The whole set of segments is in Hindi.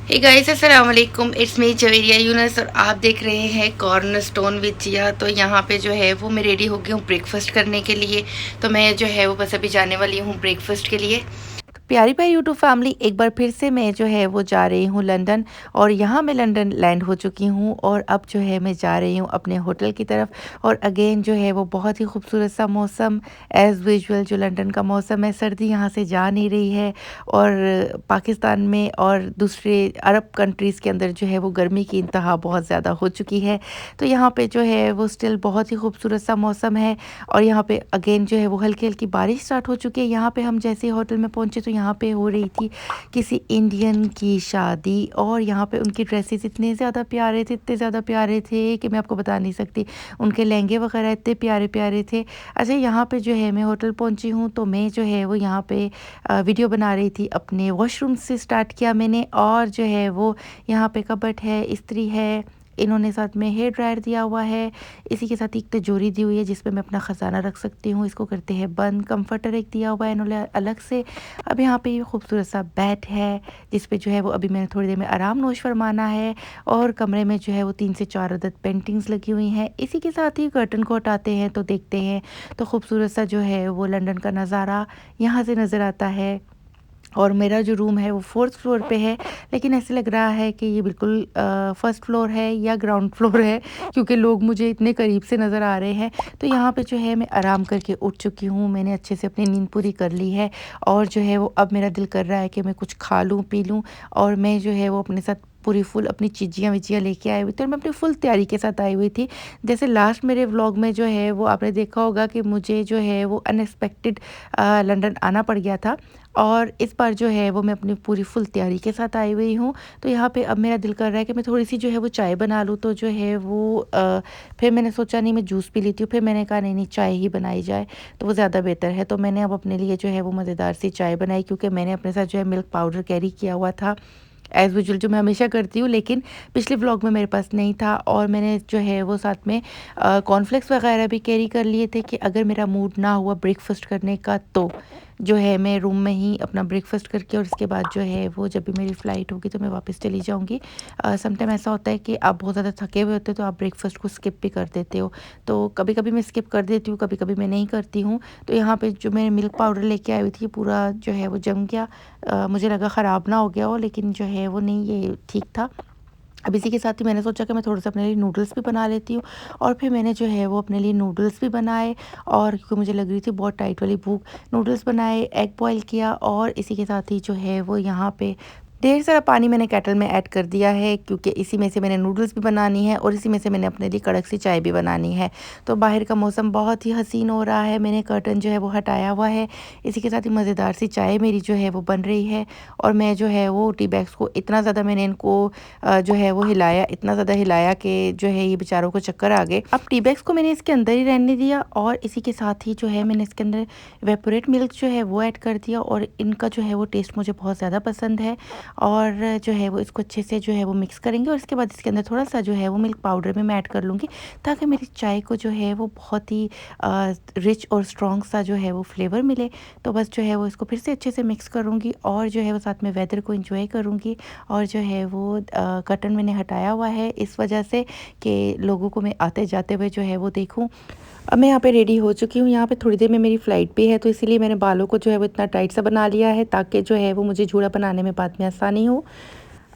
हे गाइस, अस्सलाम वालेकुम। इट्स मी जवेरिया यूनस और आप देख रहे हैं कॉर्नर स्टोन विद जिया। तो यहाँ पे जो है वो मैं रेडी हो गई हूँ ब्रेकफास्ट करने के लिए। तो मैं जो है वो बस अभी जाने वाली हूँ ब्रेकफास्ट के लिए। प्यारी प्यारी यूट्यूब फैमिली, एक बार फिर से मैं जो है वो जा रही हूँ लंदन। और यहाँ मैं लंदन लैंड हो चुकी हूँ और अब जो है मैं जा रही हूँ अपने होटल की तरफ। और अगेन जो है वो बहुत ही खूबसूरत सा मौसम, एज़ यूजुअल जो लंदन का मौसम है, सर्दी यहाँ से जा नहीं रही है। और पाकिस्तान में और दूसरे अरब कंट्रीज़ के अंदर जो है वो गर्मी की इंतहा बहुत ज़्यादा हो चुकी है। तो यहाँ पे जो है वो स्टिल बहुत ही खूबसूरत सा मौसम है। और यहाँ पे अगेन जो है वो हल्की-हल्की बारिश स्टार्ट हो चुकी है। यहाँ पे हम जैसे ही होटल में पहुँचे तो यहाँ पे हो रही थी किसी इंडियन की शादी। और यहाँ पे उनके ड्रेसेस इतने ज़्यादा प्यारे थे, इतने ज़्यादा प्यारे थे कि मैं आपको बता नहीं सकती। उनके लहंगे वगैरह इतने प्यारे-प्यारे थे। अच्छा, यहाँ पे जो है मैं होटल पहुँची हूँ तो मैं जो है वो यहाँ पे वीडियो बना रही थी। अपने वॉशरूम से स्टार्ट किया मैंने। और जो है वो यहाँ पे कबर्ड है, इस्त्री है, इन्होंने साथ में हेयर ड्रायर दिया हुआ है। इसी के साथ एक तिजोरी दी हुई है जिसपे मैं अपना ख़ज़ाना रख सकती हूँ। इसको करते हैं बंद। कंफर्टर एक दिया हुआ है इन्होंने अलग से। अब यहाँ पे ये खूबसूरत सा बेड है जिस पे जो है वो अभी मैंने थोड़ी देर में आराम नोश फरमाना है। और कमरे में जो है वो 3 से 4 अदद पेंटिंग्स लगी हुई हैं। इसी के साथ ही कर्टन को हटाते हैं तो देखते हैं तो खूबसूरत सा जो है वो लंदन का नज़ारा यहाँ से नज़र आता है। और मेरा जो रूम है वो 4th फ्लोर पे है, लेकिन ऐसे लग रहा है कि ये बिल्कुल फर्स्ट फ्लोर है या ग्राउंड फ्लोर है, क्योंकि लोग मुझे इतने करीब से नज़र आ रहे हैं। तो यहाँ पे जो है मैं आराम करके उठ चुकी हूँ, मैंने अच्छे से अपनी नींद पूरी कर ली है। और जो है वो अब मेरा दिल कर रहा है कि मैं कुछ खा लूँ पी लूँ। और मैं जो है वो अपने साथ पूरी फुल अपनी चीज़ियाँ विजियाँ लेके आई हुई थी और मैं अपनी फुल तैयारी के साथ आई हुई थी। जैसे लास्ट मेरे व्लॉग में जो है वो आपने देखा होगा कि मुझे जो है वो अनएक्सपेक्टेड लंदन आना पड़ गया था। और इस बार जो है वो मैं अपनी पूरी फुल तैयारी के साथ आई हुई हूँ। तो यहाँ पे अब मेरा दिल कर रहा है कि मैं थोड़ी-सी जो है वो चाय बना लूँ। तो जो है वो फिर मैंने सोचा नहीं, मैं जूस पी लेती हूँ। फिर मैंने कहा नहीं-नहीं, चाय ही बनाई जाए तो वो ज़्यादा बेहतर है। तो मैंने अब अपने लिए जो है वो मज़ेदार सी चाय बनाई, क्योंकि मैंने अपने साथ जो है मिल्क पाउडर कैरी किया हुआ था एज़ यूजुअल, जो मैं हमेशा करती हूँ। लेकिन पिछले व्लॉग में मेरे पास नहीं था। और मैंने जो है वो साथ में कॉर्नफ्लेक्स वगैरह भी कैरी कर लिए थे कि अगर मेरा मूड ना हुआ ब्रेकफ़ास्ट करने का तो जो है मैं रूम में ही अपना ब्रेकफ़ास्ट करके और इसके बाद जो है वो जब भी मेरी फ़्लाइट होगी तो मैं वापस चली जाऊँगी। समटाइम ऐसा होता है कि आप बहुत ज़्यादा थके हुए होते हो तो आप ब्रेकफ़ास्ट को स्किप भी कर देते हो। तो कभी-कभी मैं स्किप कर देती हूँ, कभी-कभी मैं नहीं करती हूँ। तो यहाँ पे जो मैंने मिल्क पाउडर लेके आई हुई थी, पूरा जो है वो जम गया। मुझे लगा ख़राब ना हो गया हो, लेकिन जो है वो नहीं, ये ठीक था। अब इसी के साथ ही मैंने सोचा कि मैं थोड़ा-सा अपने लिए नूडल्स भी बना लेती हूँ। और फिर मैंने जो है वो अपने लिए नूडल्स भी बनाए। और क्योंकि मुझे लग रही थी बहुत टाइट वाली भूख, नूडल्स बनाए, एग बॉयल किया। और इसी के साथ ही जो है वो यहाँ पे ढेर सारा पानी मैंने केटल में ऐड कर दिया है, क्योंकि इसी में से मैंने नूडल्स भी बनानी है और इसी में से मैंने अपने लिए कड़क सी चाय भी बनानी है। तो बाहर का मौसम बहुत ही हसीन हो रहा है, मैंने कर्टन जो है वो हटाया हुआ है। इसी के साथ ही मज़ेदार सी चाय मेरी जो है वो बन रही है। और मैं जो है वो टी बैग्स को इतना ज़्यादा मैंने इनको जो है वो हिलाया, इतना ज़्यादा हिलाया कि जो है ये बेचारों को चक्कर आ गए। अब टी बैग्स को मैंने इसके अंदर ही रहने दिया और इसी के साथ ही जो है मैंने इसके अंदर इवेपोरेट मिल्क जो है वो ऐड कर दिया। और इनका जो है वो टेस्ट मुझे बहुत ज़्यादा पसंद है। और जो है वो इसको अच्छे से जो है वो मिक्स करेंगे और इसके बाद इसके अंदर थोड़ा-सा जो है वो मिल्क पाउडर भी मैं ऐड कर लूँगी, ताकि मेरी चाय को जो है वो बहुत ही रिच और स्ट्रॉन्ग सा जो है वो फ्लेवर मिले। तो बस जो है वो इसको फिर से अच्छे से मिक्स करूँगी और जो है वो साथ में वेदर को एन्जॉय करूँगी। और जो है वो कर्टन मैंने हटाया हुआ है इस वजह से कि लोगों को मैं आते-जाते हुए जो है वो देखूँ। अब मैं यहाँ पे रेडी हो चुकी हूँ, यहाँ पे थोड़ी देर में मेरी फ़्लाइट भी है, तो इसीलिए मैंने बालों को जो है वो इतना टाइट सा बना लिया है ताकि जो है वो मुझे जूड़ा बनाने में बाद में आसानी हो।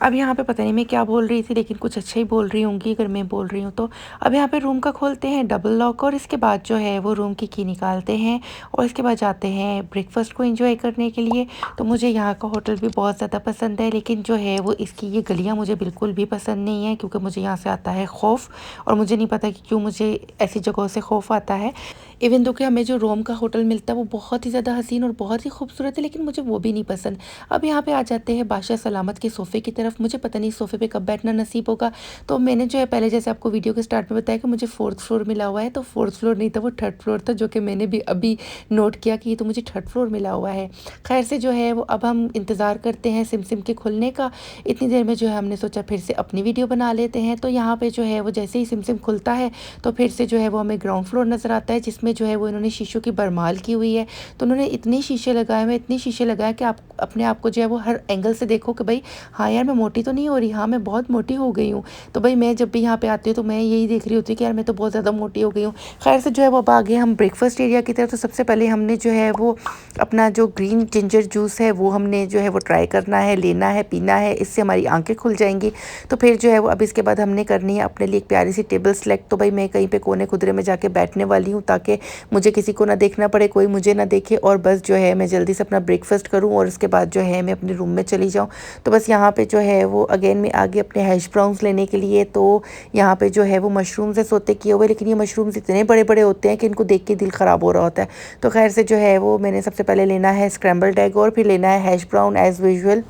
अब यहाँ पे पता नहीं मैं क्या बोल रही थी, लेकिन कुछ अच्छा ही बोल रही होंगी अगर मैं बोल रही हूँ तो। अब यहाँ पे रूम का खोलते हैं डबल लॉक और इसके बाद जो है वो रूम की निकालते हैं और इसके बाद जाते हैं ब्रेकफ़ास्ट को एंजॉय करने के लिए। तो मुझे यहाँ का होटल भी बहुत ज़्यादा पसंद है, लेकिन जो है वो इसकी ये गलियाँ मुझे बिल्कुल भी पसंद नहीं है, क्योंकि मुझे यहाँ से आता है खौफ़। और मुझे नहीं पता कि क्यों मुझे ऐसी जगहों से खौफ़ आता है। इवन दो कि हमें जो रोम का होटल मिलता है वो बहुत ही ज़्यादा हसीन और बहुत ही खूबसूरत है, लेकिन मुझे वो भी नहीं पसंद। अब यहाँ पे आ जाते हैं बादशाह सलामत के सोफ़े की तरफ। मुझे पता नहीं सोफ़े पे कब बैठना नसीब होगा। तो मैंने जो है पहले जैसे आपको वीडियो के स्टार्ट में बताया कि मुझे 4th फ्लोर मिला हुआ है, तो 4th फ्लोर नहीं था, वो 3rd फ्लोर था, जो कि मैंने भी अभी नोट किया कि ये तो मुझे 3rd फ्लोर मिला हुआ है। खैर से जो है वो अब हम इंतज़ार करते हैं सिम के खुलने का। इतनी देर में जो है हमने सोचा फिर से अपनी वीडियो बना लेते हैं। तो यहाँ पे जो है वो जैसे ही सिम खुलता है तो फिर से जो है वो हमें ग्राउंड फ्लोर नज़र आता है, जिसमें जो है वो इन्होंने शीशों की भरमार की हुई है। तो उन्होंने इतने शीशे लगाए हुए, इतने शीशे लगाए कि आप अपने आप को जो है वो हर एंगल से देखो कि भाई हाँ यार, मैं मोटी तो नहीं हो रही? हाँ, मैं बहुत मोटी हो गई हूँ। तो भाई मैं जब भी यहाँ पे आती हूँ तो मैं यही देख रही होती हूँ कि यार मैं तो बहुत ज़्यादा मोटी हो गई हूँ। खैर से जो है वो अब आ गए हम ब्रेकफ़ास्ट एरिया की तरफ। तो सबसे पहले हमने जो है वो अपना जो ग्रीन जिंजर जूस है वो हमने जो है वो ट्राई करना है, लेना है, पीना है, इससे हमारी आँखें खुल जाएँगी। तो फिर जो है वो अब इसके बाद हमने करनी है अपने लिए एक प्यारी सी टेबल सेलेक्ट। तो भाई मैं कहीं पे कोने खुदरे में जाके बैठने वाली हूँ ताकि मुझे किसी को ना देखना पड़े, कोई मुझे ना देखे, और बस जो है मैं जल्दी से अपना ब्रेकफ़ास्ट करूँ और उसके बाद जो है मैं अपने रूम में चली जाऊँ। तो बस यहाँ पे जो है वो अगेन मैं आ गई अपने हैश ब्राउन्स लेने के लिए। तो यहाँ पे जो है वो मशरूम्स है सोते किए हुए, लेकिन ये मशरूम्स इतने बड़े-बड़े होते हैं कि इनको देख के दिल ख़राब हो रहा होता है। तो खैर से जो है वो मैंने सबसे पहले लेना है स्क्रैम्बल्ड एग और फिर लेना है हैश ब्राउन एज़ यूजुअल।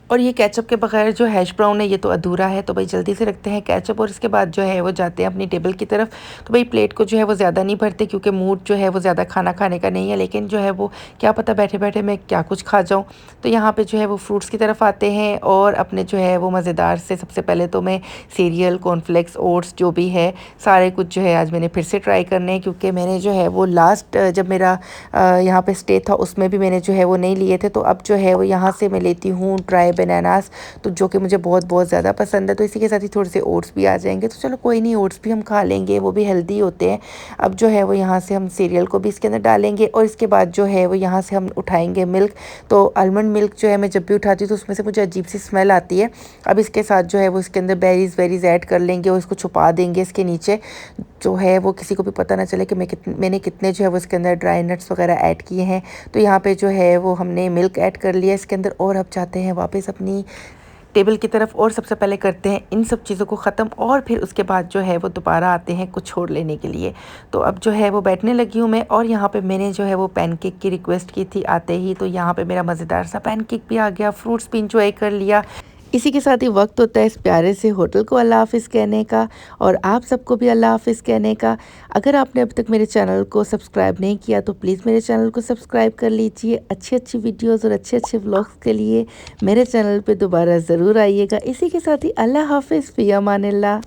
और ये केचप के बगैर जो हैश ब्राउन है ये तो अधूरा है। तो भाई जल्दी से रखते हैं केचप और इसके बाद जो है वो जाते हैं अपनी टेबल की तरफ। तो भाई प्लेट को जो है वो ज़्यादा नहीं भरते क्योंकि मूड जो है वो ज़्यादा खाना खाने का नहीं है, लेकिन जो है वो क्या पता बैठे बैठे मैं क्या कुछ खा जाऊँ। तो यहाँ पे जो है वो फ्रूट्स की तरफ आते हैं और अपने जो है वो मज़ेदार से सबसे पहले तो मैं सीरियल, कॉर्नफ्लेक्स, ओट्स जो भी है सारे कुछ जो है आज मैंने फिर से ट्राई करने हैं, क्योंकि मैंने जो है वो लास्ट जब मेरा यहाँ पे स्टे था उसमें भी मैंने जो है वो नहीं लिए थे। तो अब जो है वो यहाँ से मैं लेती हूँ ड्राई बनानास, तो जो कि मुझे बहुत बहुत ज़्यादा पसंद है। तो इसी के साथ ही थोड़े से ओट्स भी आ जाएंगे, तो चलो कोई नहीं, ओट्स भी हम खा लेंगे, वो भी हेल्दी होते हैं। अब जो है वो यहाँ से हम सीरियल को भी इसके अंदर डालेंगे और इसके बाद जो है वो यहाँ से हम उठाएंगे मिल्क। तो आलमंड मिल्क जो है मैं जब भी उठाती हूँ तो उसमें से मुझे अजीब सी स्मेल आती है। अब इसके साथ जो है वो इसके अंदर बेरीज़ वेरीज़ ऐड कर लेंगे और इसको छुपा देंगे इसके नीचे, जो है वो किसी को भी पता ना चले कि मैंने कितने जो है वो इसके अंदर ड्राई नट्स वगैरह ऐड किए हैं। तो यहाँ पे जो है वो हमने मिल्क ऐड कर लिया इसके अंदर और अब चाहते हैं वापस अपनी टेबल की तरफ और सबसे पहले करते हैं इन सब चीज़ों को ख़त्म और फिर उसके बाद जो है वो दोबारा आते हैं कुछ छोड़ लेने के लिए। तो अब जो है वो बैठने लगी हूँ मैं और यहाँ पे मैंने जो है वो पैनकेक की रिक्वेस्ट की थी आते ही, तो यहाँ पे मेरा मज़ेदार सा पैनकेक भी आ गया, फ्रूट्स भी इंजॉय कर लिया। इसी के साथ ही वक्त होता है इस प्यारे से होटल को अल्लाह हाफ़िज़ कहने का और आप सबको भी अल्लाह हाफ़िज़ कहने का। अगर आपने अब तक मेरे चैनल को सब्सक्राइब नहीं किया तो प्लीज़ मेरे चैनल को सब्सक्राइब कर लीजिए। अच्छी अच्छी वीडियोस और अच्छे अच्छे व्लॉग्स के लिए मेरे चैनल पे दोबारा ज़रूर आइएगा। इसी के साथ ही अल्लाह हाफ़िज़, फ़ी अमानिल्लाह।